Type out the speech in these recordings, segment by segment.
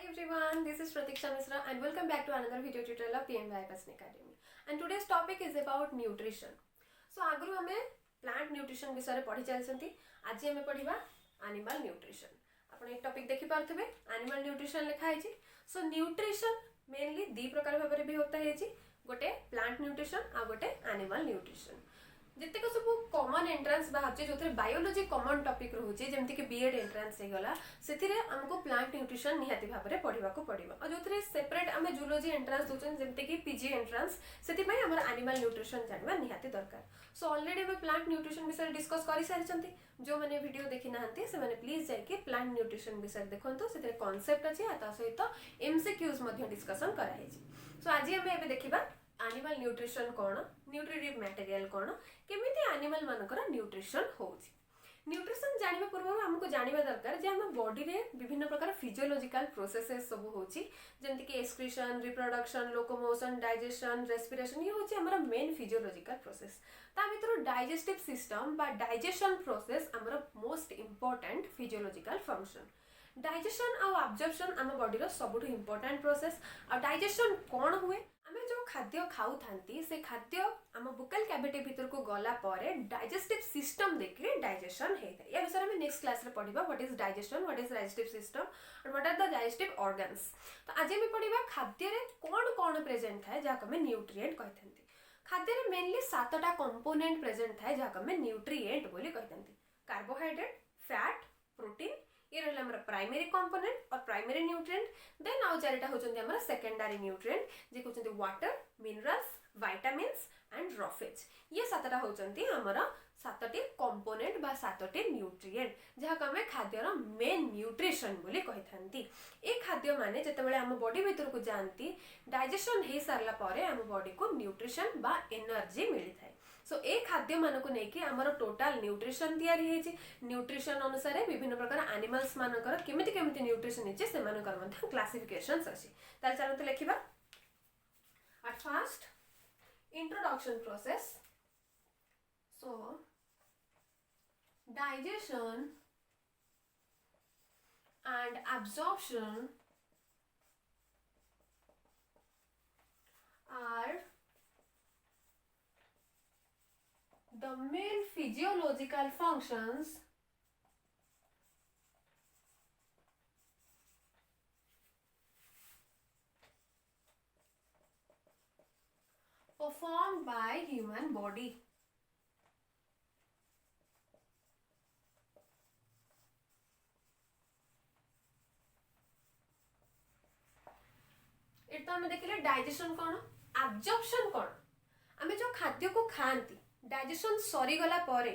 everyone, this is Pratiksha Misra and welcome back to another video tutorial of PMY Passion Academy. And today's topic is about nutrition. So आगु हमें plant nutrition विषय पढ़ी चलते आज हमें पढ़ा animal nutrition. आपण एक टॉपिक देखि पारथबे animal nutrition लिखा है। So nutrition mainly दी प्रकार भाबरे भी होता है गोटे plant nutrition आ गोटे animal nutrition. जितक सब कॉमन एंट्रांस बाहर जो बायोलोजी कॉमन टॉपिक रोचे जमती कि बीएड एंट्रांस होगला से हमको प्लांट न्यूट्रिशन निहाती भाव में पढ़ा पड़ो और जो सेपरेट आम जूलोजी एंट्रांस दूसरे जमती कि पीजी एंट्रांस से एनिमल न्यूट्रिशन जानवा निहाती दरकार। सो ऑलरेडी आम प्लांट न्यूट्रिशन विषय डिस्कस कर सारी जो मैंने वीडियो देखी ना से प्लीज जाकि प्लांट न्यूट्रिशन विषय देखो से कॉन्सेप्ट अच्छी सहित एमसीक्यूज डिस्कसन कराई। सो आज आम देखा एनिमल न्यूट्रिशन कौन न्यूट्रिटिव मटेरियल कौन केमिति एनिमल मानकर न्यूट्रिशन होउची। न्यूट्रिशन जानिबा पूर्व हमको जानिबा दरकार जे हम बॉडी रे विभिन्न प्रकार फिजियोलॉजिकल प्रोसेसेस सब होउची जेमति कि excretion reproduction locomotion digestion respiration ये होउची हमर मेन फिजियोलॉजिकल प्रोसेस। ता भितर डाइजेस्टिव सिस्टम बा डाइजेशन प्रोसेस हमर most important physiological function. Digestion आ एब्जॉर्प्शन आम बॉडी रो सबुठ इंपोर्टेंट प्रोसेस। आ डाइजेशन कौन हुए आमे जो खाद्य खाऊ थांती से खाद्य आम बुकल कैविटी भीतर को गला परे डाइजेस्टिव सिस्टम देखिए डाइजेशन होता है। या विषय में नेक्स्ट क्लास रे पढ़िबा what is digestion what is digestive system और what are the digestive organs. तो आज हम पढ़िबा खाद्य रे कौन कौन प्रेजेंट थाए जाको हमें न्यूट्रिएंट कहथंती। खाद्य रे मेनली 7टा कंपोनेंट प्रेजेंट थाए जाको हमें न्यूट्रिएंट बोली कहथंती। कार्बोहाइड्रेट फैट प्रोटीन ये रहला हमर प्राइमरी कंपोनेंट और प्राइमरी न्यूट्रिएंट। देन आउ चारिटा होचंती हमर सेकेंडरी न्यूट्रिएंट जे होचंती water minerals vitamins and roughage. ये 7टा होचंती हमर 7टी कंपोनेंट बा 7टी न्यूट्रिएंट जहा हमें खाद्यर मेन न्यूट्रिशन बोली कहथंती। ए खाद्य माने जतबेले हम बॉडी भीतर को जानती डाइजेशन हे सारला परे हम बॉडी को न्यूट्रिशन बा एनर्जी मिली थाए। सो ए खाद्य मान को लेकिन आमर टोटाल न्यूट्रिशन तैयारी है। न्यूट्रिशन अनुसार विभिन्न प्रकार एनिमल्स मानकर केमिति केमिति न्यूट्रिशन है से मानकर मध्ये क्लासिफिकेशंस अछि। ताल चलते लिखिबा at first introduction process. So digestion and absorption are the main physiological functions performed by human body. इतना में देखिले डाइजेशन कौन एब्जॉर्प्शन कौन आमे जो खाद्य को खाती डाइजेशन सरी गला परे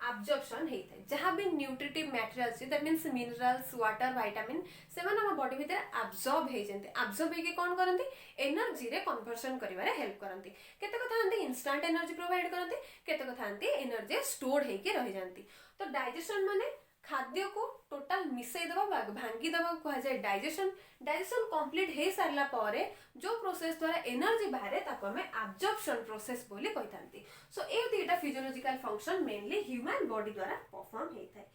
एब्जॉर्प्शन हेता है जहां भी nutritive materials that means minerals water vitamin से माने हम बॉडी भीतर एब्जॉर्ब हे जंते एब्जॉर्ब हे के कोन करंती एनर्जी रे कन्वर्जन करिवारे हेल्प करंती। केते कथा आंती इंस्टेंट एनर्जी प्रोवाइड करंती केते कथा आंती एनर्जी स्टोर हे के रहि जानती। तो डाइजेशन माने खाद्य को टोटल मिसई दबा भांगी दबा कहा जाए डाइजेशन। डाइजेशन कंप्लीट हे सारला परे जो प्रोसेस द्वारा एनर्जी बाहरे ताको हमें एब्जॉर्प्शन प्रोसेस बोली कहथांती। सो ए दुईटा physiological function mainly human body द्वारा परफॉर्म हेता है।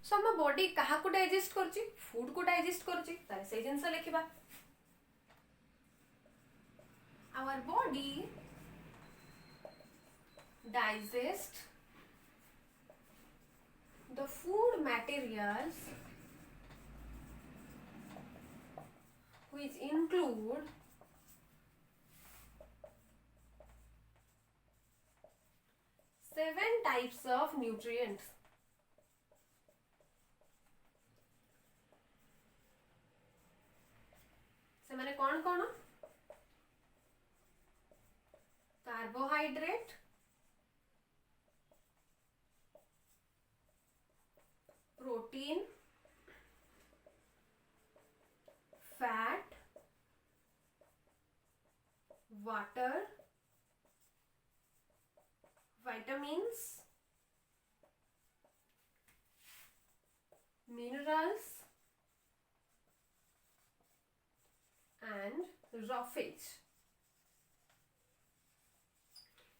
सो हम बॉडी कहा को डाइजेस्ट करची फूड को डाइजेस्ट करची ताले से जिंस लिखिबा our body digest the food materials which include seven types of nutrients. से माने कौन कौन carbohydrate protein fat water vitamins minerals and roughage.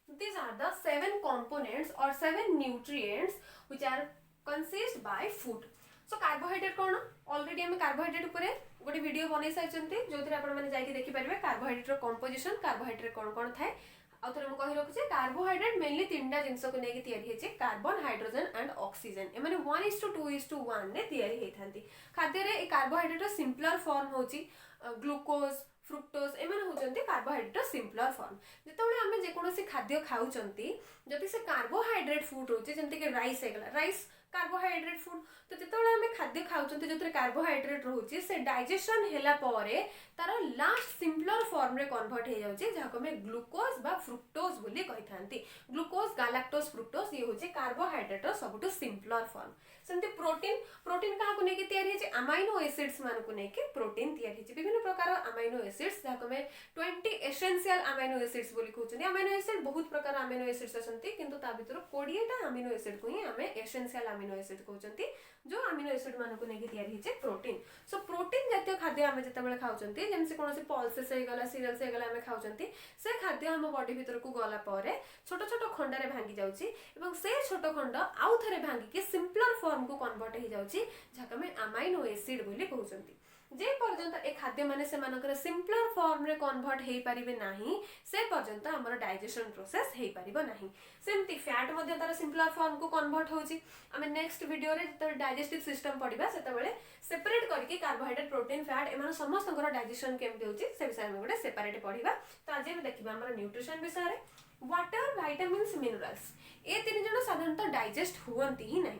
These are the 7 components or 7 nutrients which are consist by food. So carbohydrate कौन already हम carbohydrate ऊपर गोटे video बनै सारी जो आपण मैंने जाकि देखि पारे कार्बोहाइड्रेट कंपोजिशन कार्बोहाइड्रेट कौन कौन थाए आउ थे कही रखुचे कार्बोहाइड्रेट मेनली 3टा जिनस को लेकिन तैयारी कार्बन हाइड्रोजन एंड ऑक्सीजन एमाने 1:2:1 ने तैयारी होती खाद्य रे कार्बोहाइड्रेट सिंपलर फॉर्म होची ग्लूकोज फ्रुक्टोज एमाने होचंती कार्बोहाइड्रेट सिंपलर फॉर्म जेतेबेले आमे जे कोनोसी खाद्य खाउचंती जदि से कार्बोहाइड्रेट फूड होची जेमति के राइस हेगला राइस कार्बोहाइड्रेट फूड तो जेतेबेले आमे खाद्य खाउचंती जोतरे कार्बोहाइड्रेट रहउची से डाइजेशन हेला परे तार लास्ट सिंपलर फॉर्म रे कन्वर्ट हे जाउची जाको में ग्लूकोज बा फ्रुक्टोज बोली कहि थांती ग्लूकोज गैलेक्टोज फ्रुक्टोज ये होची कार्बोहाइड्रेट रो सबटु सिंपलर फॉर्म सेमति प्रोटीन प्रोटीन का को नेकी तयारी है अमाइनो एसिड्स मान को नेकी प्रोटीन तयारी है विभिन्न प्रकार अमाइनो एसिड्स जाको में 20 एसेंशियल अमाइनो एसिड्स बोली कहउछनी अमाइनो एसिड बहुत प्रकार अमाइनो एसिड्स असंती किंतु ता भीतर 20 टा अमाइनो एसिड को ही हमें एसेंशियल अमाइनो एसिड कहउछंती जो अमाइनो एसिड मान को नेकी तयारी है प्रोटीन सो प्रोटीन जातीय खाद्य हमें जतबेले खाउछंती जेमसे कोनोसी पल्सेस हे गला सीरियल्स हे गला हमें खाउछंती से खाद्य हम बॉडी भीतर को गला परे छोट छोट खंड रे भांगी जाउची एवं से छोट खंड आउ थरे भांगी के सिंपलर फॉर्म को कन्वर्ट हो जाउची जाका में अमाइनो एसिड बोली कहउछंती जे पर्यंत ए खाद्य माने से मानकर सिंपलर फॉर्म रे कन्वर्ट हेई परिबे नाही से पर्यंत हमर डाइजेशन प्रोसेस हेई परिबो नाही सेमती फैट मध्ये तार सिंपलर फॉर्म को कन्वर्ट होची हमें नेक्स्ट वीडियो रे तो डाइजेस्टिव सिस्टम पढिबा सेतबेले सेपरेट करके कार्बोहाइड्रेट प्रोटीन फैट एमान समस्त डाइजेशन केमती होची से विषय में गोटे सेपरेट पढिबा तो आज हम देखिबा हमर न्यूट्रिशन विषय रे वाटर विटामिन्स मिनरल्स ए तीन जण साधारणतः डाइजेस्ट हुअंती ही नहीं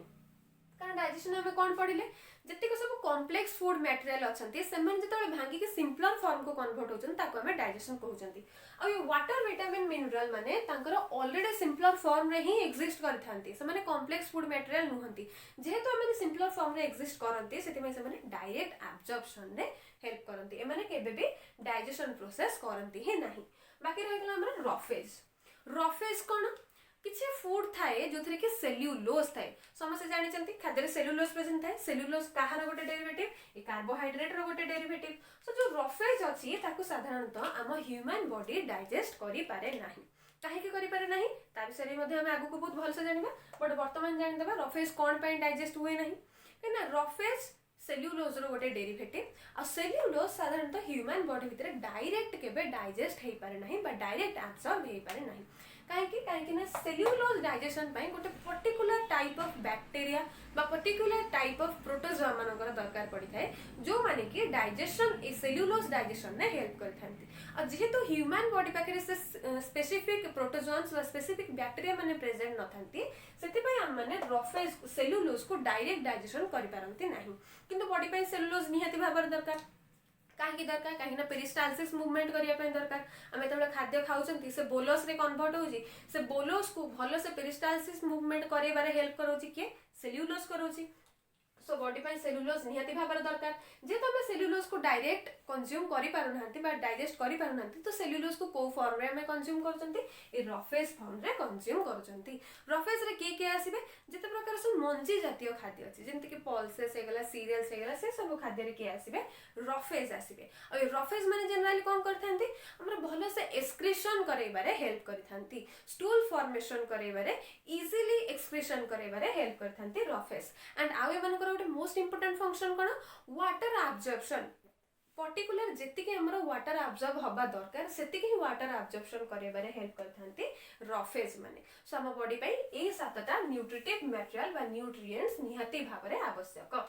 कारण डाइजेशन में कौन पढ़िले जतिक सब कॉम्प्लेक्स फूड मटेरियल अछंती सेमन जतले भांगी के सिंपलर फॉर्म को कन्वर्ट होचन ताको हमें डाइजेशन कहउचंती आ ये वाटर विटामिन मिनरल माने तांकर ऑलरेडी सिंपलर फॉर्म रे ही एग्जिस्ट करथांती से माने कॉम्प्लेक्स फूड मटेरियल नुहंती जेहेतु माने सिंपलर फॉर्म रे एग्जिस्ट करंती सेति में से माने डायरेक्ट एब्जॉर्प्शन रे हेल्प करंती ए माने केबे भी डाइजेशन प्रोसेस करंती ही नाही बाकी रह गेला हमर रफेज कोन किछि फूड थाए जोथरे के सेल्युलोज थाए समस्त जानि चंती खाद्य रे सेल्युलोज प्रेजेंट थाए सेल्युलोज काहार गोटे डेरिवेटिव ए कार्बोहाइड्रेट रो गोटे डेरिवेटिव सो जो रफेज अछि ताकू साधारणतः हम ह्यूमन बॉडी डाइजेस्ट करि पारे नाही काहे के करि पारे नाही ता विषय मध्ये हम आगु को बहुत भल से जानिबा बट वर्तमान जानि देबा रफेज कोन पय डाइजेस्ट हुए नाही केना रफेज सेल्युलोज रो गोटे डेरिवेटिव आ सेल्युलोज साधारणतः ह्यूमन बॉडी भितर डायरेक्ट केबे डाइजेस्ट हेई पारे नाही बा डायरेक्ट एब्सॉर्ब हेई पारे नाही काहे ना सेल्युलोज डाइजेशन पाई गोटे पर्टिकुलर टाइप ऑफ बैक्टीरिया बा पर्टिकुलर टाइप ऑफ प्रोटोजोआ मानकर दरकार पड़ी थाए जो माने कि डाइजेशन ए सेल्युलोज डाइजेशन ने हेल्प करथांती आ जेहेतु ह्यूमन बॉडी पाखे से स्पेसिफिक प्रोटोजोआन्स बा स्पेसिफिक बैक्टीरिया माने प्रेजेंट नथांती सेति पई हम माने रफेज सेल्युलोज को डायरेक्ट डाइजेशन करि पारंती नाही किंतु बॉडी पाई सेल्युलोज निहाती भाबर दरकार कहीं दरकार कहीं पेरिस्टालसिस मूवमेंट करिया पे दरकार आमे तबले खाद्य खाउचंती से बोलस रे कन्वर्ट होजी से बोलस को भलो से पेरिस्टालसिस मूवमेंट करे बारे हेल्प करोची के सेल्युलोज करोची सो बॉडी पाई सेल्युलोज निहाती भाबर दरकार जे तमे सेल्युलोज को डायरेक्ट कंज्यूम करि पारु नांती बा डाइजेस्ट करि पारु नांती तो सेल्युलोज को को फॉर्म रे हमें कंज्यूम करचंती ए रफेज फॉर्म रे कंज्यूम करचंती रफेज रे के आसीबे जते प्रकार सब मंजी जातीय खाद्य अछि जेंति कि पल्सेस हेगला सीरियल्स हेगला से सब खाद्य रे के आसीबे रफेज आसीबे आ ए रफेज माने जनरली कोन करथांती हमरा भलो से एक्सक्रीशन करैबारे हेल्प करिथांती स्टूल फॉर्मेशन करैबारे इजीली एक्सक्रीशन करैबारे हेल्प करथांती रफेज एंड आउ एमानकर गोटे मोस्ट इंपोर्टेंट फंक्शन कोन वाटर एब्जॉर्प्शन पर्टिकुलर जेति के हमरो वाटर एब्जॉर्ब हबा दरकार सेति के वाटर एब्जॉर्प्शन करैबारे हेल्प करथांती रफेज माने सो हम बॉडी पई ए सातटा न्यूट्रिटिव मटेरियल बा न्यूट्रिएंट्स निहाती भाबरे आवश्यक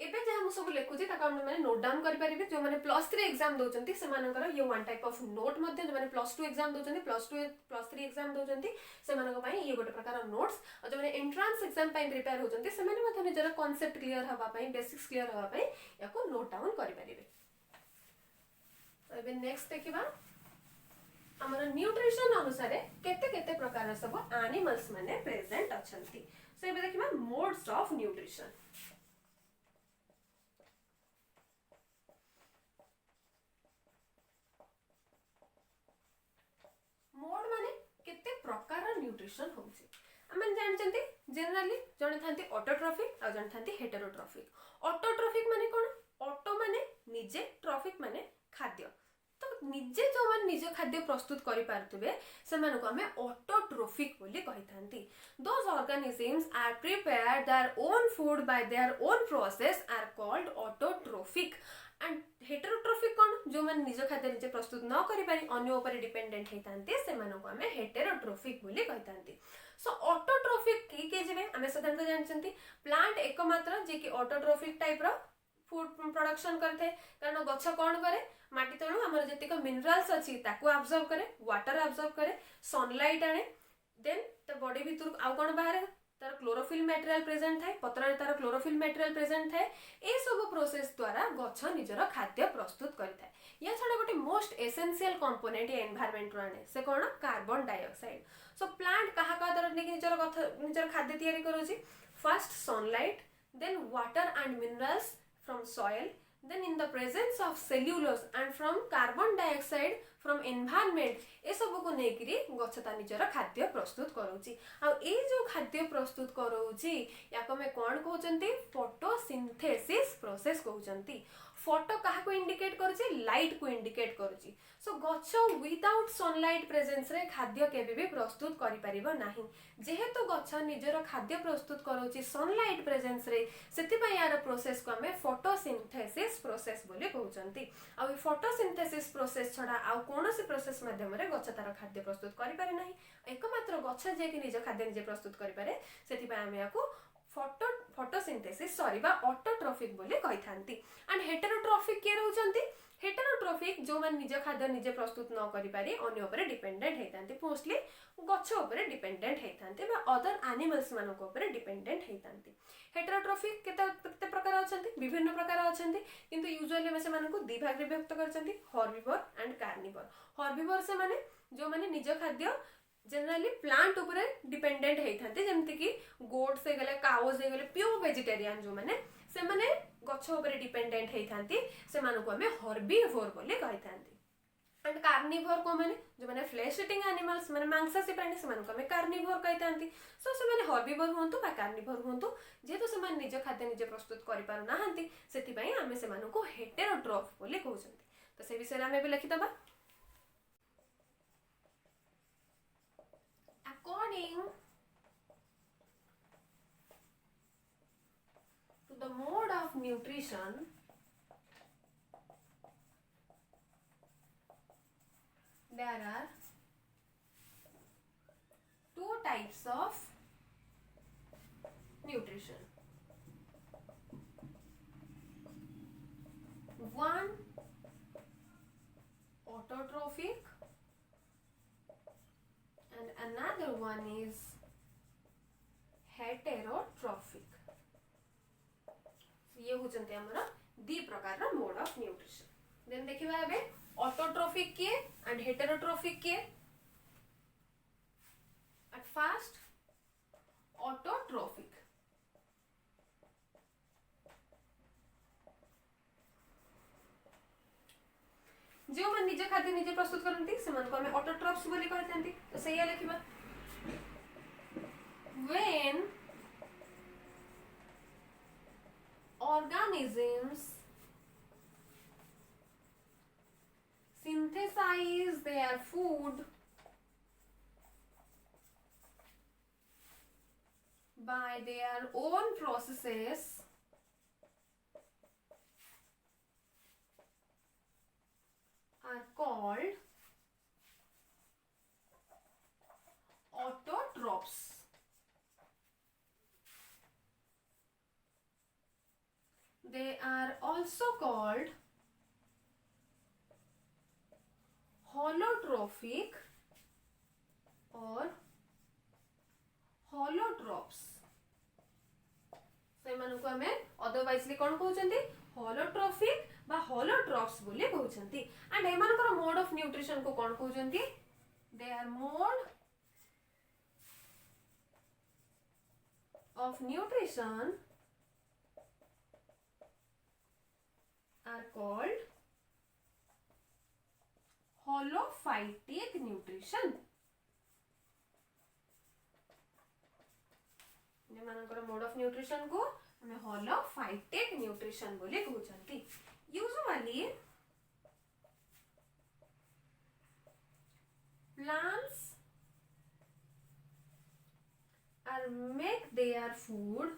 एबे जे हम सब लेखुची ताका हम माने नोट डाउन करि परिबे जो माने +3 एग्जाम दोचंती से मानकर ये वन टाइप ऑफ नोट मध्ये जो माने +2 एग्जाम दोचंती +3 एग्जाम दोचंती से मानको पई ये गोटे प्रकार नोट्स और जो माने एंट्रेंस एग्जाम पई प्रिपेयर होचंती से माने मध्ये निजर कांसेप्ट क्लियर हवा पई बेसिक्स क्लियर हवा पई याको नोट डाउन करि परिबे तो एबे नेक्स्ट देखिबा हमर न्यूट्रिशन अनुसार केते केते प्रकार सब एनिमल्स माने प्रेजेंट अछंती सो एबे देखिबा मोड्स ऑफ न्यूट्रिशन मोड माने केते प्रकार न्यूट्रिशन होउची हम जानचंती जनरली जने थांती ऑटोट्रॉफिक आ जने थांती हेटेरोट्रॉफिक ऑटोट्रॉफिक माने कोन ऑटो माने निजे ट्रॉफिक माने खाद्य तो निजे जो मान निजे खाद्य प्रस्तुत करि पारतबे से मानको हमें ऑटोट्रॉफिक ऑटोट्रोफिक बोली कहिथांती. Those organisms are prepared their own food by their own process are called autotrophic. And heterotrophic कौन जो मैंने निज खाद्य निजे प्रस्तुत न करि पारि अन्य ऊपर डिपेंडेंट हेतांती सेमानको आमे हेटेरोट्रोफिक बोली कहिथांती. सो ऑटोट्रोफिक के जेबे आमे साधारणतः जानछंती प्लांट एकमात्र जे कि ऑटोट्रोफिक टाइप रो फूड प्रोडक्शन करथे. कारण गछ कोन करे माटी तळु हमर जतिक मिनरल्स अछि ताकू अब्जॉर्ब करे, वाटर अब्जॉर्ब करे, सनलाइट आने, देन त बॉडी भितर आउ कोन बाहर तार क्लोरोफिल मटेरियल प्रेजेंट थाए, पत्र तार क्लोरोफिल मटेरियल प्रेजेंट थाए. ए सब प्रोसेस द्वारा गछ निजर खाद्य प्रस्तुत करथाए. या छडा गोटे मोस्ट एसेंशियल कंपोनेंट एनवायरनमेंट रो आने से कोन कार्बन डाइऑक्साइड. सो प्लांट कहा का द्वारा निजर खाद्य तैयारी करूची. First sunlight, then water and minerals from soil, then in the presence of cellulose and from carbon dioxide from environment ए सब को नेकरी गछता निजर खाद्य प्रस्तुत करूची. आ ए जो खाद्य प्रस्तुत करूची याको में कोन कहउचंती फोटोसिंथेसिस प्रोसेस कहउचंती. फोटो कहा को इंडिकेट करूची लाइट को इंडिकेट करूची. सो गछ विदाउट सनलाइट प्रेजेंस रे खाद्य केबे भी प्रस्तुत करि परिबो नाही. जेहेतु गछ निजर खाद्य प्रस्तुत करूची सनलाइट प्रेजेंस रे सेति पय यार प्रोसेस को हमें फोटोसिंथेसिस प्रोसेस बोली कहउचंती. आ फोटोसिंथेसिस प्रोसेस छडा आ कोनोसी प्रोसेस माध्यम रे गछ तार खाद्य प्रस्तुत करि पारे नाही. एकमात्र गछ जे कि निज खाद्य निजे प्रस्तुत करि पारे सेति पय हमें याको फोटोसिंथेसिस सॉरी बा ऑटोट्रोफिक बोली कहिथांती. एंड हेटेरोट्रोफिक के रहउचंती हेटेरोट्रोफिक जो मन निज खाद्य निजे प्रस्तुत न करि पारि अन्य ऊपर डिपेंडेंट हेतांती. मोस्टली गछ ऊपर डिपेंडेंट हेतांती बा अदर एनिमल्स मानको ऊपर डिपेंडेंट हेतांती. हेटेरोट्रोफिक केते प्रकार अछंती विभिन्न प्रकार अछंती किंतु यूजुअली में से मानको दि भाग रे व्यक्त करछंती हर्बिवर एंड कार्निवर. हर्बिवर से माने जो माने निज खाद्य जनरली प्लांट ऊपर डिपेंडेंट हेतांती जेमति कि गोट से गले काउज से गले प्योर वेजिटेरियन जो माने से माने गछ ऊपर डिपेंडेंट हेतांती से मानको हमें हर्बिवोर बोली कहितांती. एंड कार्निवोर को माने जो माने फ्लेश ईटिंग एनिमल्स माने मांसाहारी प्राणी से मानको हमें कार्निवोर कहितांती. सो से माने हर्बिवोर होंतु बा कार्निवोर होंतु जेतो से माने निज खाद्य निजे प्रस्तुत करि पारु नाहंती सेति पय हमें से मानको हेटेरोट्रोफ बोली कहउचंती. तो से विषय हमें भी लिखि दबा. According to the mode of nutrition, there are two types of nutrition. One autotrophic and another one is heterotrophic. ये होचंते हमरा दि प्रकार रा मोड ऑफ न्यूट्रिशन. देन देखिबा एबे ऑटोट्रोफिक के एंड हेटेरोट्रोफिक के. एट फर्स्ट ऑटोट्रोफिक जो मन निज खाद्य निजे प्रस्तुत करंती से मन को हमें ऑटोट्रोफ्स बोली कहथांती. तो सही है लिखिबा when organisms synthesize their food by their own processes are called autotrophs. They are also called holotrophic or holotrophs. सेमानको हमें अदरवाइजली कोन कहउचंती होलोट्रोफिक बा होलोट्रोफ्स बोली कहउचंती. एंड एमानकर मोड ऑफ न्यूट्रिशन को कोन कहउचंती they are mode of nutrition are called holophytic nutrition. एमानकर mode of nutrition को हमें holophytic nutrition बोली कहउचंती. Usually plants or make their food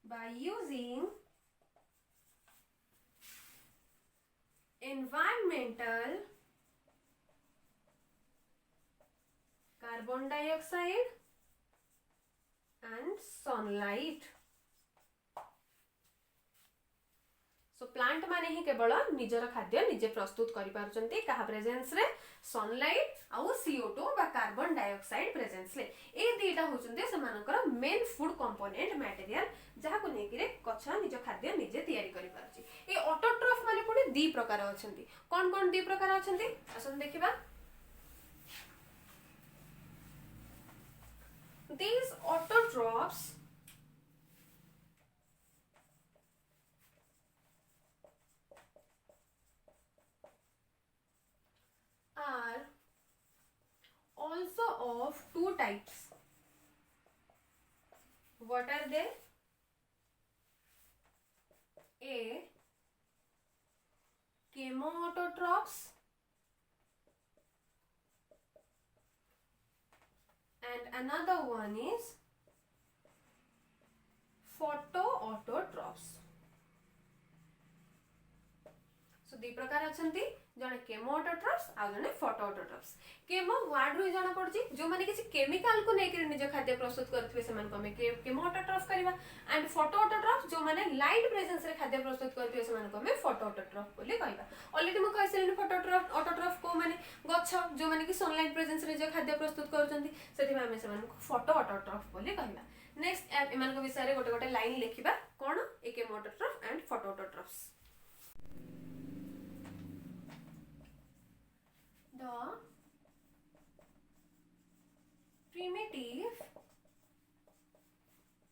by using environmental carbon dioxide and sunlight. So plant माने ही केवल निजर खाद्य निजे प्रस्तुत करि पारुचंती कहा प्रेजेंस रे सनलाइट आउ CO2 बा कार्बन डाइऑक्साइड प्रेजेंस रे ए दीटा होचंती समानकर मेन फूड कंपोनेंट मटेरियल जहा को नेकी रे कछा निज खाद्य निजे तयारी करि पारुची ए ऑटोट्रॉफ माने पुडी दी प्रकार अछंती कोन कोन दी प्रकार अछंती आसन देखिबा these autotrophs are also of two types. What are they? A. Chemoautotrophs and another one is photoautotrophs. So दी प्रकार अछंती जने केमोऑटोट्रॉफ्स आ जने फोटोऑटोट्रॉफ्स केमो वर्ड रो जाना पड़ची जो माने किसी केमिकल को नेकर निज खाद्य प्रस्तुत करथबे समान को हमें केमोऑटोट्रॉफ करबा एंड फोटोऑटोट्रॉफ्स जो माने लाइट प्रेजेंस रे खाद्य प्रस्तुत करथबे समान को हमें फोटोऑटोट्रॉफ बोली कहबा ऑलरेडी म कहसिलेन फोटोऑटोट्रॉफ ऑटोट्रॉफ को माने गछ जो माने कि सनलाइट प्रेजेंस रे जो खाद्य प्रस्तुत करचंती सेति में हमें समान को फोटोऑटोट्रॉफ बोली कहबा नेक्स्ट एमान को विषय रे गोटे गोटे लाइन लिखिबा कोन ए chemoautotroph and photoautotrophs the primitive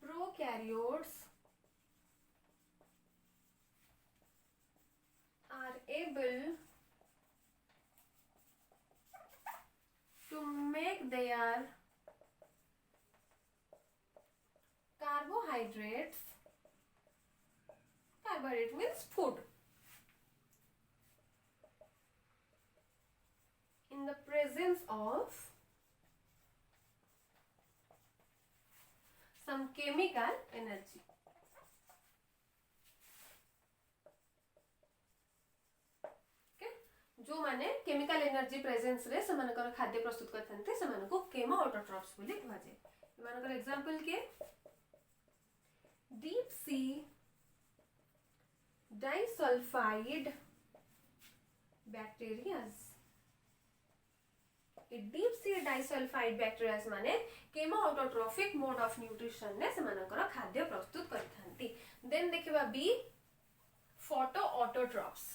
prokaryotes are able to make their carbohydrates means food in the presence of some chemical energy. Okay? जो माने केमिकल एनर्जी प्रेजेंस रे समानकर खाद्य प्रस्तुत करथनते समानको केमोऑटोट्रॉफ्स बोली कहवा जाय मानकर एग्जांपल के deep sea disulfide bacterias deep sea disulfide bacterias माने केमोऑटोट्रॉफिक मोड ऑफ न्यूट्रिशन ने समानकर खाद्य प्रस्तुत करथांती देन देखिबा B photoautotrophs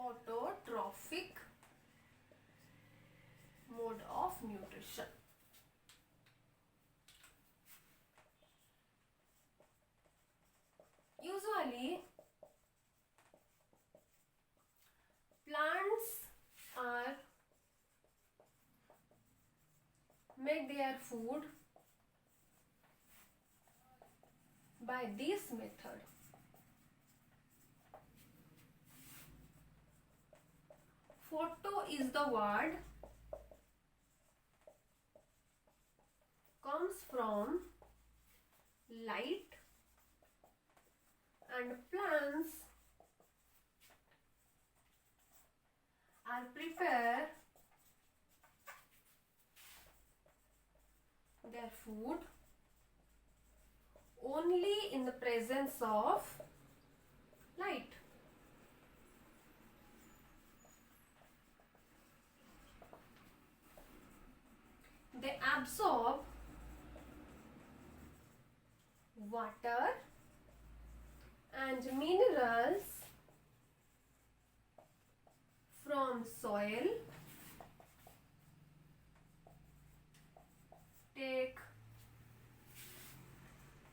photoautotrophic mode of nutrition usually plants are make their food by this method. Photo is the word comes from light and plants are prepare their food only in the presence of light. They absorb water and minerals from soil, take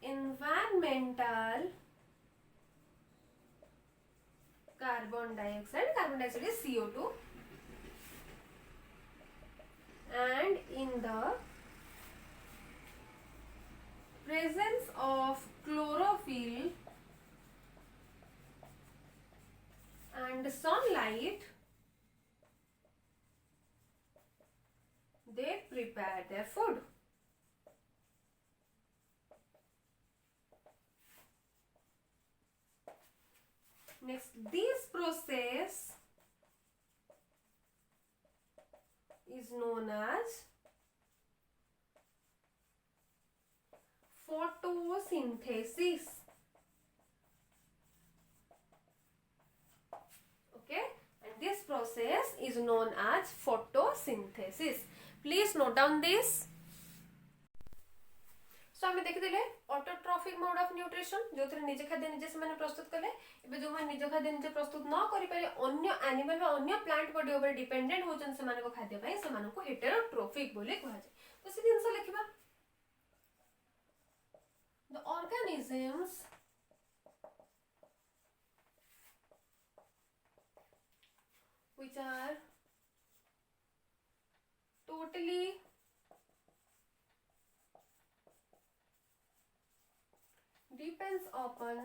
environmental carbon dioxide is CO2, and in the presence of chlorophyll and sunlight, they prepare their food. Next, this process is known as photosynthesis. Okay, and this process is known as photosynthesis. Please note down this. सो आम देखिले autotrophic mode of nutrition जो निज खाद्य निजे से प्रस्तुत कले एबे जो निज खाद्य निजे प्रस्तुत न करि पारे अन्य एनिमल वा अन्य प्लांट बॉडी ऊपर डिपेंडेंट होजन से मानको खाद्य पई से मानको हेटेरोट्रॉफिक बोले कहै छै। तो से दिन से लिखिबा the organisms which are totally depends upon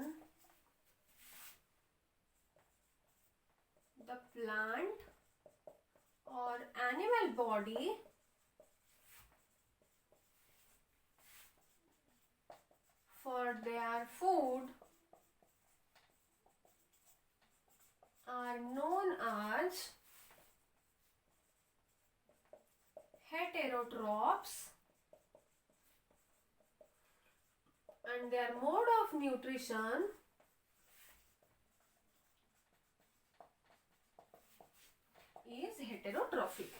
the plant or animal body for their food are known as heterotrophs, and their mode of nutrition is heterotrophic.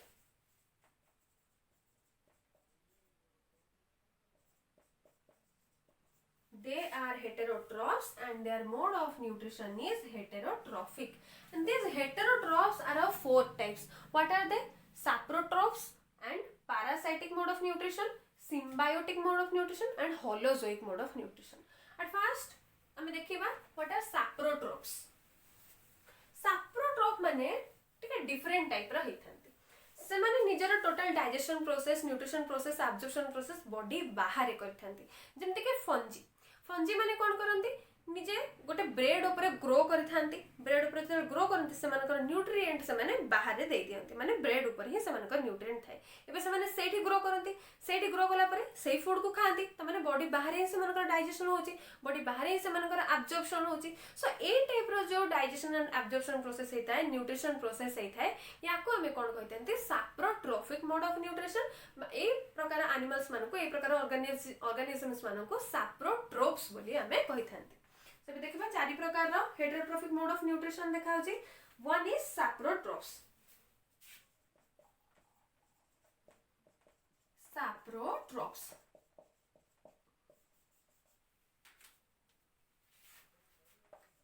They are heterotrophs and their mode of nutrition is heterotrophic. And these heterotrophs are of four types. What are they? Saprotrophs and parasitic mode of nutrition, symbiotic mode of nutrition and holozoic mode of nutrition. At first हमें देखिबा what are saprotrophs. saprotroph माने ठीक different type रा हिथांती से माने निजर total digestion process, nutrition process, absorption process body बाहर करथांती। जेमते के फंजी फंजी माने कोन करंती निजे गोटे ब्रेड ऊपर ग्रो करथांती। ब्रेड ऊपर जे ग्रो करंती से मानकर न्यूट्रिएंट से माने बाहर दे दियंती, माने ब्रेड ऊपर ही से मानकर न्यूट्रिएंट थाए। एबे से माने सेठी ग्रो करंती, सेठी ग्रो कला परे सेही फूड को खांती, त माने बॉडी बाहर ही से मानकर डाइजेशन होची, बॉडी बाहर ही से मानकर एब्जॉर्प्शन होची। सो ए टाइप रो जो डाइजेशन एंड एब्जॉर्प्शन प्रोसेस हेता है, न्यूट्रिशन प्रोसेस हेता है, याको हमें कोन कहतंती साप्रोट्रोफिक मोड ऑफ न्यूट्रिशन। ए प्रकार एनिमल्स मानको ए प्रकार ऑर्गेनिजम्स मानको साप्रोट्रोफ्स बोली हमें कहिथांती। से देखिबा चारि प्रकार रो हेटेरोट्रॉफिक मोड ऑफ न्यूट्रिशन देखा होची। One is saprotrophs. Saprotrophs.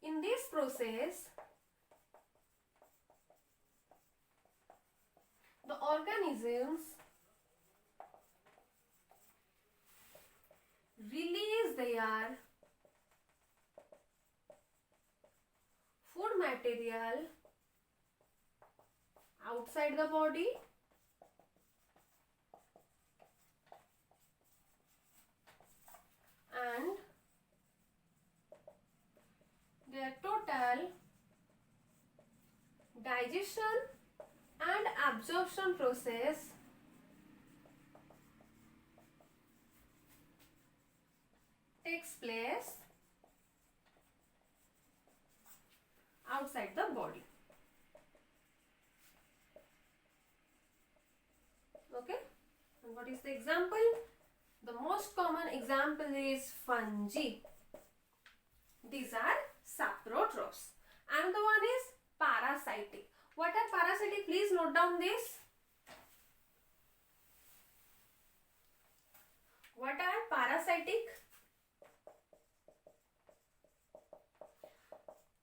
In this process, the organisms release their food material outside the body and their total digestion and absorption process takes place outside the body. Okay, and what is the example? The most common example is fungi. These are saprotrophs. Another one is parasitic. What are parasitic? Please note down this. What are parasitic?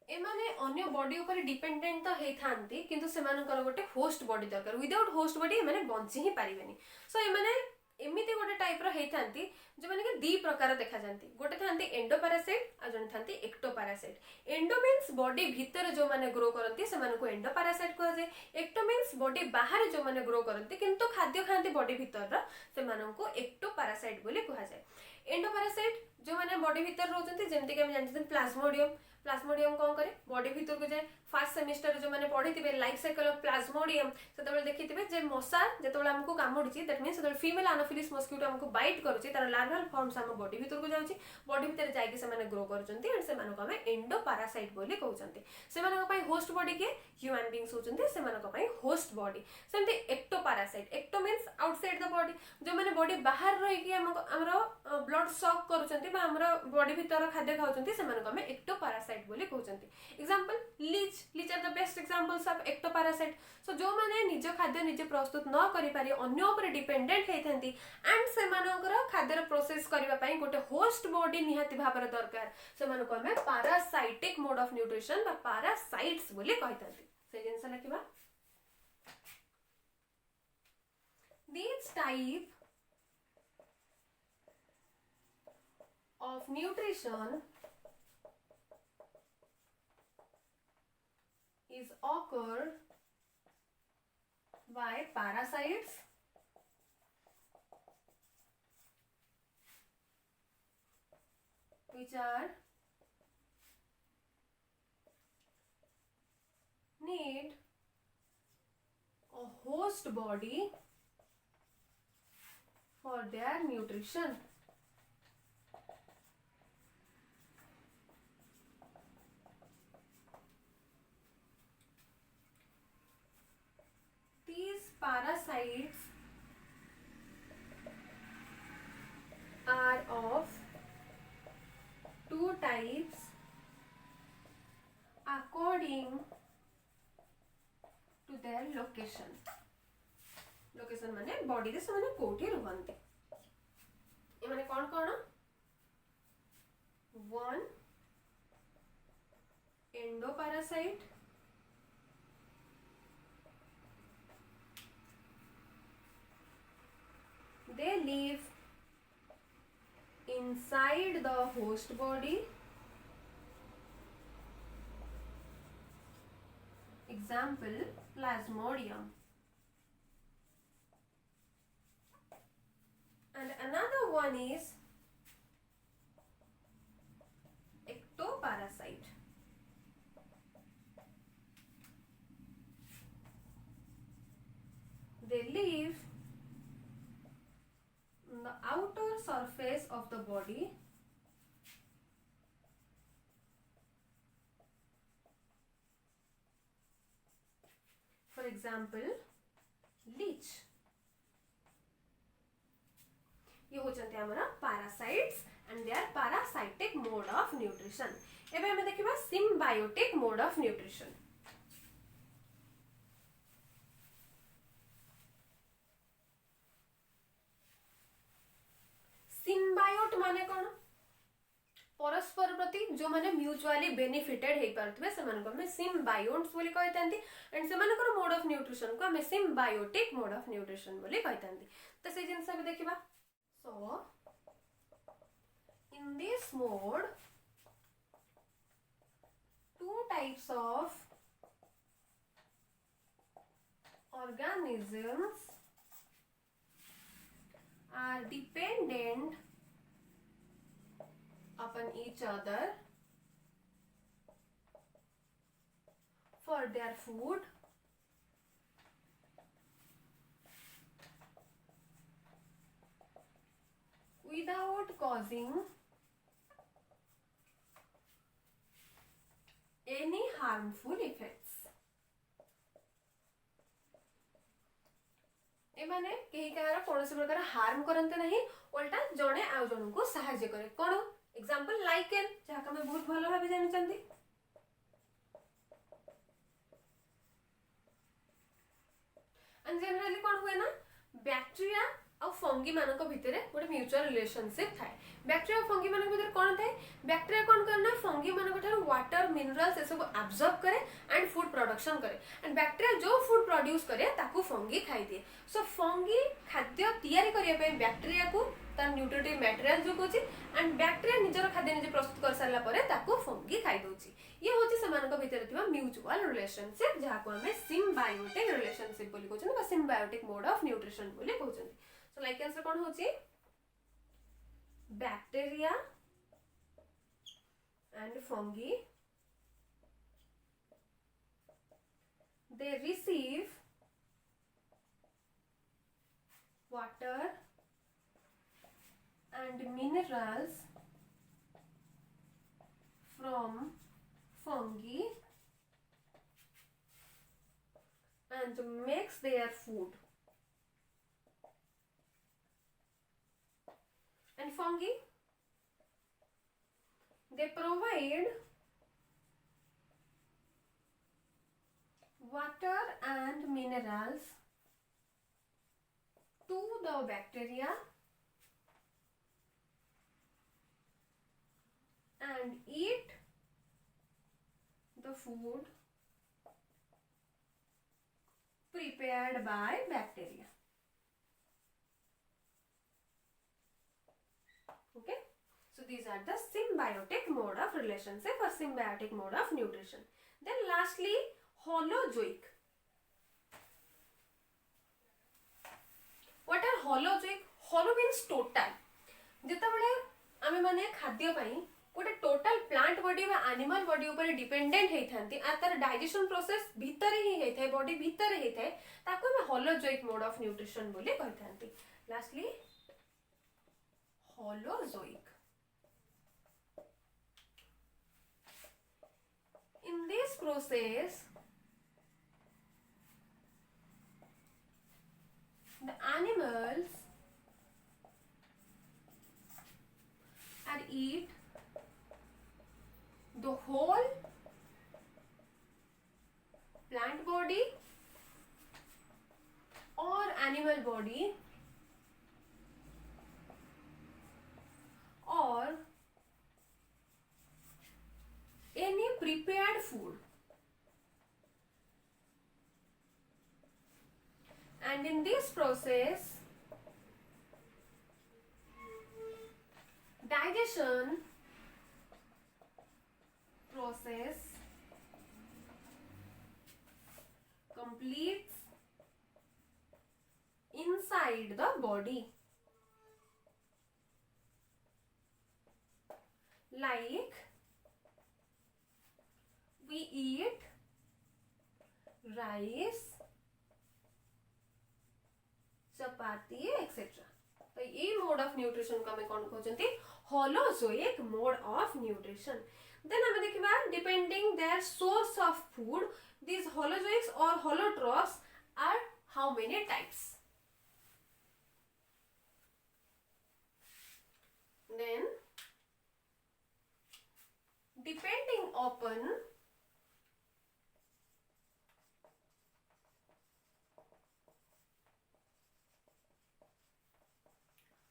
एमाने अन्य body ऊपर dependent तो हे थांती किंतु सेमानकर गोटे host body दरकार। Without host body एमाने bunchy ही पारिबेनी। सो एमाने एमिति गोटे टाइप रो हे थांती जे माने के दी प्रकार देखा जानती। गोटे थांती एंडोपैरासाइट आ जने थांती एक्टोपैरासाइट। एंडो मींस बॉडी भीतर जो माने ग्रो करंती से मानको एंडोपैरासाइट कहै छै। एक्टो मींस मीन्स बॉडी बाहर जो मैंने ग्रो करते किंतु खाद्य खाती बॉडी भीतर से एक्टोपारासाइट बोली कहा जाए। एंडोपारासाइट जो मैंने बॉडी भीतर रोचंती जेमति कि हम जानते प्लाज्मोडियम प्लाज्मोडियम कौन करे बॉडी भीतर को जाए। फर्स्ट सेमिस्टर जो मैंने पढ़ी थे लाइफ साइकिल ऑफ प्लाज्मोडियम से देखी थे जे मशा जो हमको कामुड़ी that means female anopheles mosquito हमको बाइट करुच्ची तार लार्वाल फॉर्म्स हम बॉडी भीतर को जाउची बॉडी भीतर जाइए से ग्रो करचंती एंड से आम एंडोपारासाइट बोली कहउचंती। से होस्ट बॉडी के ह्यूमन बीइंग्स होचंती से होस्ट बॉडी सेमती ectoparasite ecto means outside the body जो मैंने बॉडी बाहर रही कि हमर ब्लड सक करूचंती बा हमर बॉडी भीतर खाद्य खाउचंती से आम एक्टोपारासाइट बोली कहउचंती। Example leech are the best examples of ectoparasite. So जो माने निज खाद्य निजे प्रस्तुत न करि पारि अन्य ऊपर डिपेंडेंट हेथंती एंड से खाद्य प्रोसेस करबा पई गोटे होस्ट बॉडी निहाती भाबर दरकार से मानको हमें पैरासाइटिक मोड ऑफ न्यूट्रिशन बा पैरासाइट्स बोली कहथंती। से जिंस लिखिबा these type of nutrition is occurred by parasites which are need a host body for their nutrition. These parasites are of two types according to their location. Location माने body रे से कोठी रुहंती ए माने कोन कोन one एंडोपारासाइट they live inside the host body. Example plasmodium. And another one is ectoparasite. They live on the outer surface of the body for example leech. ये होचंती हमरा parasites and their parasitic mode of nutrition. एबे हमें देखिबा symbiotic mode of nutrition. Symbiote माने कोन परस्पर प्रति जो माने म्यूचुअली बेनिफिटेड हे परथबे से मानको हम सिम्बायोट्स बोली कहतांती एंड से मानकर मोड ऑफ न्यूट्रिशन को हम सिम्बायोटिक मोड ऑफ न्यूट्रिशन बोली कहतांती। तो से जिंस भी देखिबा so in this mode two types of organisms are dependent upon each other for their food without causing any harmful effects. एमाने केही कार कोनोसी प्रकार हार्म करंते नहीं उल्टा जणे आ जणु को सहायता करे कोन एग्जांपल लाइकेन जहा हम बहुत भलो भाबे जानि चंदी एंड जनरली कोन हुए ना बैक्टीरिया और फंगी मानक भितरे गोटे म्यूचुअल रिलेशनशिप थाए। बैक्टीरिया और फंगी मानक भितर कोन थाए बैक्टीरिया कोन करना फंगी मानक ठार वाटर मिनरल्स ए सब एब्जॉर्ब करे एंड फूड प्रोडक्शन करे एंड बैक्टीरिया जो फूड प्रोड्यूस करे ताकू फंगी खाई दिए। सो फंगी खाद्य तैयारी करिया पे बैक्टीरिया को तार न्यूट्रिटिव मटेरियल जो कोची एंड बैक्टीरिया निजर खाद्य निजे प्रस्तुत कर सारला परे ताकू फंगी खाई दोची। ये होची सेमानक भितर थिबा म्यूचुअल रिलेशनशिप जहा को हमें सिम्बायोटिक रिलेशनशिप बोली कहउछन बा सिम्बायोटिक मोड ऑफ न्यूट्रिशन बोली कहउछन। सो लाइक आंसर कोन होची bacteria and fungi they receive water and minerals from fungi and makes their food. And fungi, they provide water and minerals to the bacteria and eat the food prepared by bacteria. Okay, so these are the symbiotic mode of relationship or symbiotic mode of nutrition. Then lastly, holozoic. What are holozoic? Holo means total. जेतबेले आमे माने खाद्य पई गोटे total plant body बा animal body ऊपर dependent हेई थांती आ तार digestion process भीतर ही हेई थाए बॉडी भीतर हेई थाए ताको हम holozoic mode of nutrition बोली कहि थांती। Lastly holozoic. In this process the animals are eat the whole plant body or animal body or any prepared food, and in this process digestion process completes inside the body, like we eat rice, chapati etcetera. तो ये mode of nutrition को हमें कौन कहते holozoic mode of nutrition. Then हमें देखिबा depending their source of food these holozoics or holotrophs are how many types. Then depending upon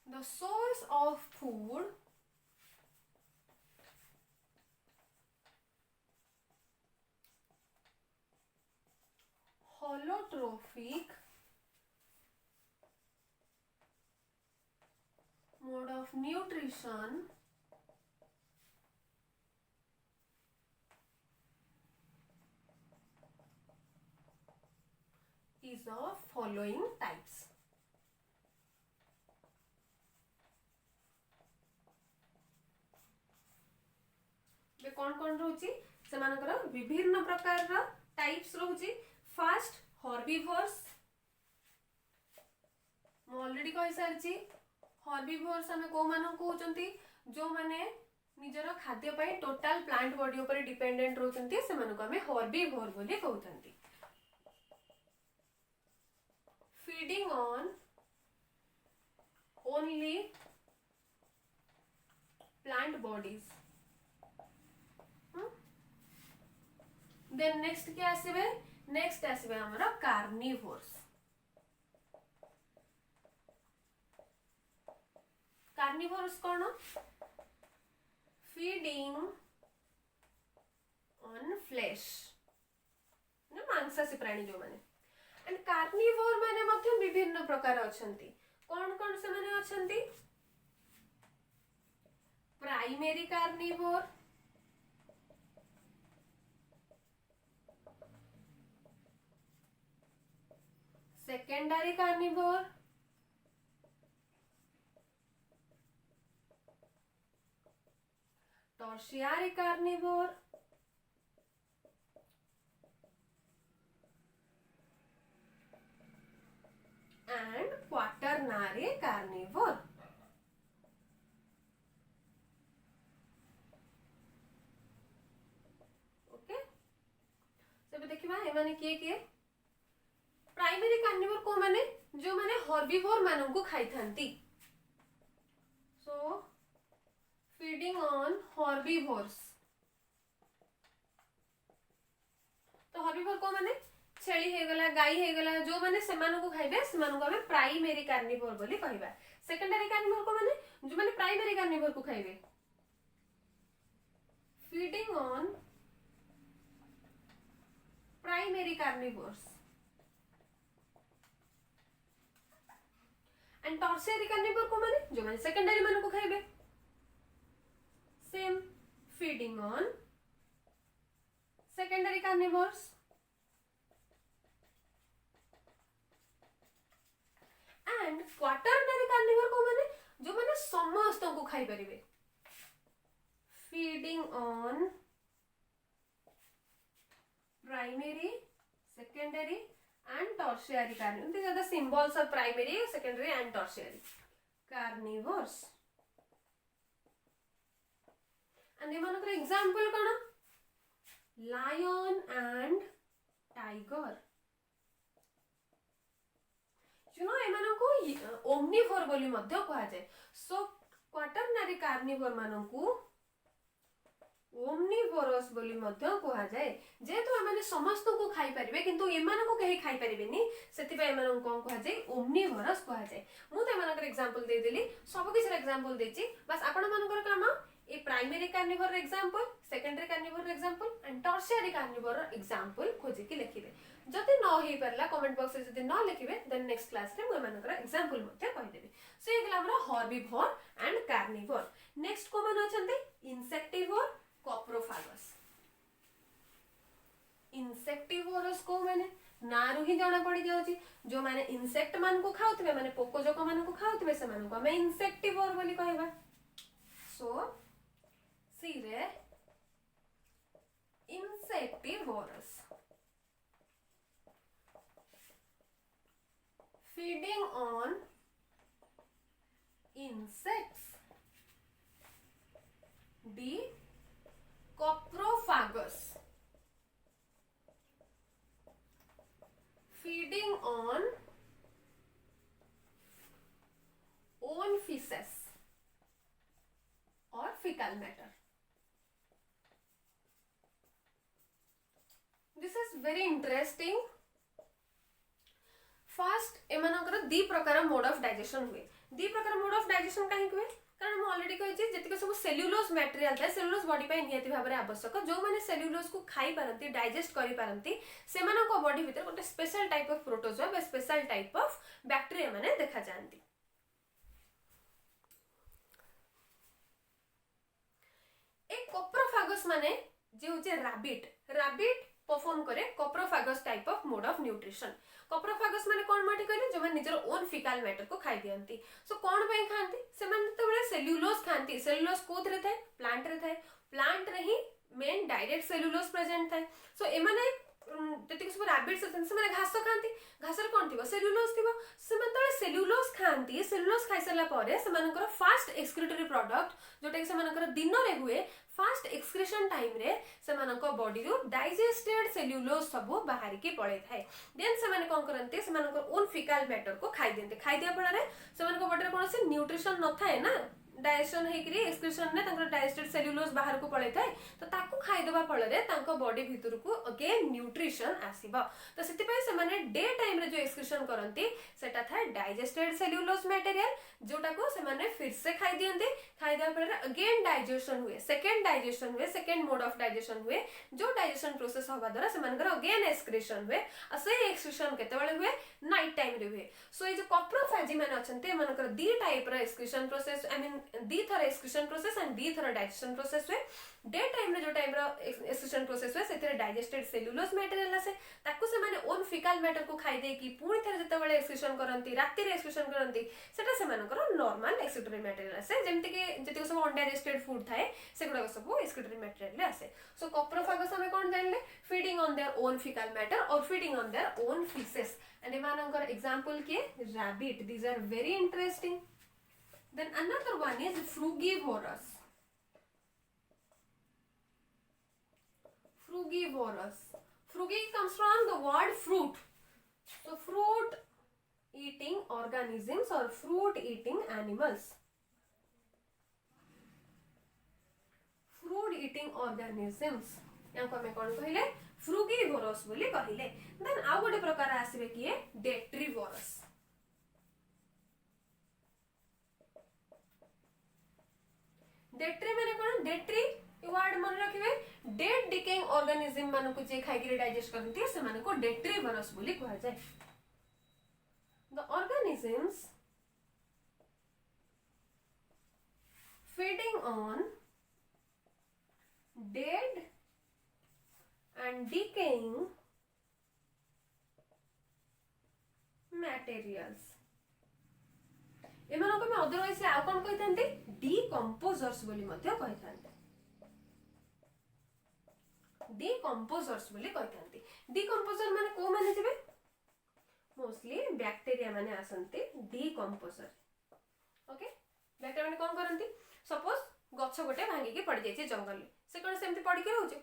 the source of food, holotrophic mode of nutrition is of following types. कौन कौन रोची से मानकर विभिन्न प्रकार रा types रोची। First herbivores मो already कहि Sarchi herbivores हमें को मानन कहउचंती जो माने निजर खाद्य पई टोटल प्लांट बॉडी ऊपर डिपेंडेंट रोचंती से मानको हमें हर्बिवोर बोली कहउचंती। Feeding on only plant bodies. Then next क्या आसीबे नेक्स्ट आसीबे हमरा कार्निवोर्स। कार्निवोर्स कोन फीडिंग ऑन फ्लेश ना मांसासी प्राणी जो माने एंड कार्निवोर माने मध्य विभिन्न प्रकार अछंती। कोन कोन से माने अछंती primary carnivore secondary carnivore, tertiary carnivore and quaternary carnivore. Okay, सब देखिबा एमाने किए प्राइमरी कार्निवोर को माने जो माने हर्बिवोर मानन को खाई थांती, सो फीडिंग ऑन हर्बिवोर्स। तो हर्बिवोर को माने छेली हे गला, गाई हे गला, जो माने सेमानु को खाइबे सेमानु को हमें प्राइमरी कार्निवोर बोली कहबा। सेकेंडरी कार्निवोर को माने जो माने प्राइमरी कार्निवोर को खाइबे, feeding on primary carnivores. And tertiary carnivore को माने जो माने सेकेंडरी मानु को खाइबे, same feeding on secondary carnivores. And quaternary carnivore को माने जो माने समस्त को खाई परिबे, feeding on primary, secondary and tertiary carnivore. these are the symbols of primary, secondary and tertiary carnivores. and एमानकर एग्जांपल कोन, लायन एंड टाइगर। ओमनिवोर बोली मध्य कहा जाए। सो क्वाटरनरी कार्निवोर मानकू ओमनिवोरस बोली मध्य कहा जाए, जेहेतु एमाने समस्त को खाई परिबे किंतु एमानन को कहीं खाई परिबेनी, सेति पे एमानन को कहा जाए ओमनिवोरस कहा जाए। मु तो एमानकर एग्जांपल दे देली, सब किसी एग्जांपल देची, बस आपण मानकर काम ए primary carnivore example, secondary carnivore example and tertiary carnivore example खोजी की लिखिबे। जति न होई परला कमेंट बॉक्स रे जति न लिखिबे देन नेक्स्ट क्लास रे मु एमानकर एग्जांपल मध्ये कहि देबी। सो ए गेला हमरा हर्बिवोर एंड कार्निवोर। नेक्स्ट को मान अछंती इंसेक्टिवोर, कोप्रोफागस। इंसेक्टिवोरस को माने नारु ही जाना पड़ी जाउची, जो माने इंसेक्ट मान को खाउतबे माने पोकोजोक मान को खाउतबे से मान को हम इंसेक्टिवोर बोली कहबा। सो सी रे insectivorous, feeding on insects. D, coprophagous, feeding on own feces or fecal matter. This is very interesting. First एमानकर दी प्रकार मोड ऑफ डाइजेशन हुए। दी प्रकार मोड ऑफ डाइजेशन काहे हुए, कारण मु ऑलरेडी कहिछि जतिक सब सेल्युलोज मटेरियल था, सेल्युलोज बॉडी पे नियति भाबरे आवश्यक। जो माने सेल्युलोज को खाई पारंती, डाइजेस्ट करि पारंती, सेमानको बॉडी भीतर गोटे स्पेशल टाइप ऑफ प्रोटोजोआ बा स्पेशल टाइप ऑफ बैक्टीरिया माने देखा जानती। एक कोप्रोफागस माने जे होचे रैबिट, रैबिट परफॉर्म करे coprophagous type of mode of nutrition. Coprophagous माने कोन माटी कहले जो माने निजर ओन फिकल मैटर को खाई दियंती। सो कोन पे खांती, से माने तो बड़े सेल्युलोज खांती। सेल्युलोज कोथ रे थाए, प्लांट रे थाए, प्लांट रे ही मेन डायरेक्ट सेल्युलोज प्रेजेंट थाए। सो ए माने जति सब रैबिट्स अछन से माने घास खांती, घास रे कोन थिबो सेल्युलोज थिबो। से माने तो सेल्युलोज खांती, सेल्युलोज खाइ सला परे से मानकर फास्ट एक्सक्रीटरी प्रोडक्ट जोटा कि से मानकर दिन रे हुए फास्ट एक्सक्रीशन टाइम रे से मानको बॉडी रो डाइजेस्टेड सेल्युलोज सब बाहर के पड़े थाए। देन से माने कोन करंते, से मानकर ओन फिकल मैटर को खाई देते। खाई दिया फଳରେ से मानको बॉडी रे कोन से न्यूट्रिशन न थाए ना, डाइजेशन हेकरी एक्सक्रीशन ने तांकर डाइजेस्टेड सेल्युलोज बाहर को पड़े थाए। तो ताकू खाई देबा फଳରେ तांको बॉडी भीतर को अगेन न्यूट्रिशन आसीबो। तो सेति पय से माने डे टाइम रे जो एक्सक्रीशन करंती सेटा थाए डाइजेस्टेड सेल्युलोज मटेरियल, जोटा को से माने फिर से खाई दियंती। खाई देबा फଳରେ अगेन डाइजेशन हुए, सेकंड डाइजेशन हुए, सेकंड मोड ऑफ डाइजेशन हुए। जो डाइजेशन प्रोसेस होबा द्वारा से मानकर अगेन एक्सक्रीशन हुए। आ से एक्सक्रीशन केते बेले हुए, नाइट टाइम रे हुए। सो ए जो कोप्रोफेजी माने अछंते मानकर दी टाइप रो एक्सक्रीशन प्रोसेस, आई मीन दी थर एक्सक्रीशन प्रोसेस एंड दी थर डाइजेशन प्रोसेस हुए डे टाइम रे जो टाइम रो एक्सक्रीशन प्रोसेस हुए से डाइजेस्टेड सेल्युलोज मटेरियल आसे ताकू से माने ओन फिकल मैटर को खाई दे कि पुणी थरे जते बेले एक्सक्रीशन करंती राति रे एक्सक्रीशन करंती सेटा से मानकर नॉर्मल एक्सक्रीटरी मटेरियल आसे जेमति कि जति सब अनडाइजेस्टेड फूड थाए सेगुडा सब एक्सक्रीटरी मटेरियल आसे सो कोप्रोफागस हमें कोन जानले feeding on their own faecal matter और feeding on their own faeces and एमानकर एग्जांपल के rabbit these are very interesting then another one is frugivorous frugi comes from the word fruit so fruit eating organisms or fruit eating animals fruit eating organisms या को हमें कौन कहले फ्रूगिवोरस बोली कहले then आउ गोटे प्रकार आसीबे किए डेट्रिवोरस डेट्री माने कोन डेट्री वर्ड मन रखिबे डेड डिकेइंग ऑर्गेनिज्म माने को जे खाइ के डाइजेस्ट करनती से माने को डेट्रीवरस बोली कहल जाय the organisms feeding on dead and decaying materials एमानको में अदरवाइज आ कोन कहिथांती डिकम्पोजर्स बोली मध्ये कहिथांती डिकम्पोजर्स बोली कहिथांती डिकम्पोजर माने को माने जेबे मोस्टली बैक्टीरिया माने आसंती डिकम्पोजर ओके बैक्टीरिया माने कोन करंती सपोज गछ गोटे भांगी के पड़ जाय जंगल से कोन सेमती पड़ के रहउची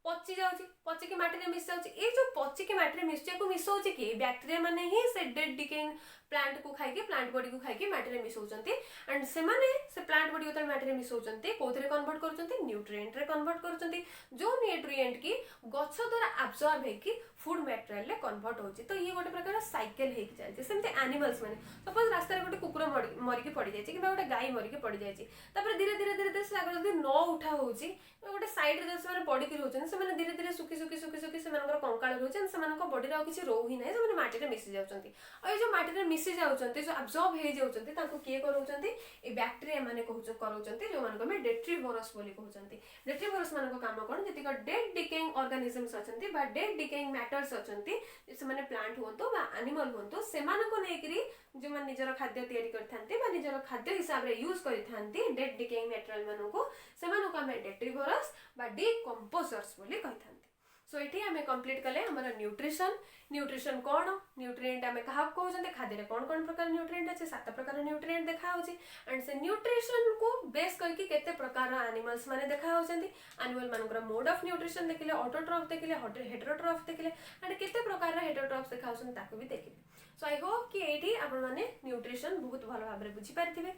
पची जाउची पची के माटी रे मिस जाउची ए जो पची के माटी रे मिसचे को मिसौची के बैक्टीरिया माने ही से डेड डिकेइंग प्लांट को खाइ के प्लांट बॉडी को खाइ के माटी रे मिसौचंती एंड से माने से प्लांट बॉडी उतर माटी रे मिसौचंती कोथरे कन्वर्ट करूचंती न्यूट्रिएंट रे कन्वर्ट करूचंती जो न्यूट्रिएंट की गछ द्वारा एब्जॉर्ब हे की फूड मटेरियल ले कन्वर्ट होची तो ये गोटे प्रकार साइकिल हे जाय जे सेमते एनिमल्स माने सपोज रास्ता रे गोटे कुकुर मरि के पड़ी जाय छी कि गोटे गाय मरि के पड़ी जाय छी तापर धीरे धीरे से अगर जदी न उठा होची गोटे साइड रे से माने पड़ी के रहउचन से माने धीरे धीरे सुखी से मानकर कंकाल रहउचन से मानकर बॉडी रे किछि रोह ही नै से माने माटी रे मिसि जाउचंती आ जो माटी रे मिसि जाउचंती जो एब्जॉर्ब हे जाउचंती ताको के करउचंती ए बैक्टीरिया माने करउचंती जो मानको में डेट्रीवोरस बोली कहउचंती डेट्रीवोरस मानको काम कोन जति का डेड डिकेइंग ऑर्गेनिजम्स अछंती बा डेड डिकेइंग मैटर्स अछंती से माने प्लांट होंतो बा एनिमल होंतो से मानको नेकरी जो मन निजर खाद्य तयारी करथांती बा निजर खाद्य हिसाब रे यूज करथांती डेड डिकेइंग मटेरियल मानको से मानको हम डेट्रीवोरस बा डिकम्पोजर्स बोली कहथांती सो एठी हमें कंप्लीट कले हमर न्यूट्रिशन कोन न्यूट्रिएंट हमें कहा कहउछन खाद्य रे कोन प्रकार न्यूट्रिएंट अछि 7 प्रकार न्यूट्रिएंट देखा होछि एंड से न्यूट्रिशन को बेस करके केते प्रकार एनिमल्स माने देखा होछंती एनिमल मानकर मोड ऑफ न्यूट्रिशन देखिले ऑटोट्रॉफ देखिले हेटेरोट्रॉफ देखिले एंड केते प्रकार हेटेरोट्रॉफ देखा होछन ताको भी देखिले सो आई होप कि एठी आपण माने न्यूट्रिशन बहुत भलो भाबरे बुझी पारथिबे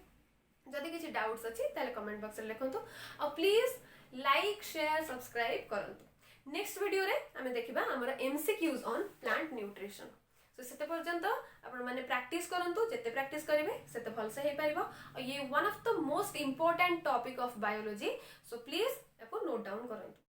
जदि किछि डाउट्स अछि ताले कमेंट बॉक्स रे लिखंतु और प्लीज लाइक शेयर सब्सक्राइब करंतु नेक्स्ट वीडियो रे हमें देखिबा हमरा MCQs on plant nutrition so सेते पर्यंत आपण माने प्रैक्टिस करंतु जते प्रैक्टिस करिवे सेते भल से हे परिबो और ये one of the most important topic of biology so please echo note down करंतु।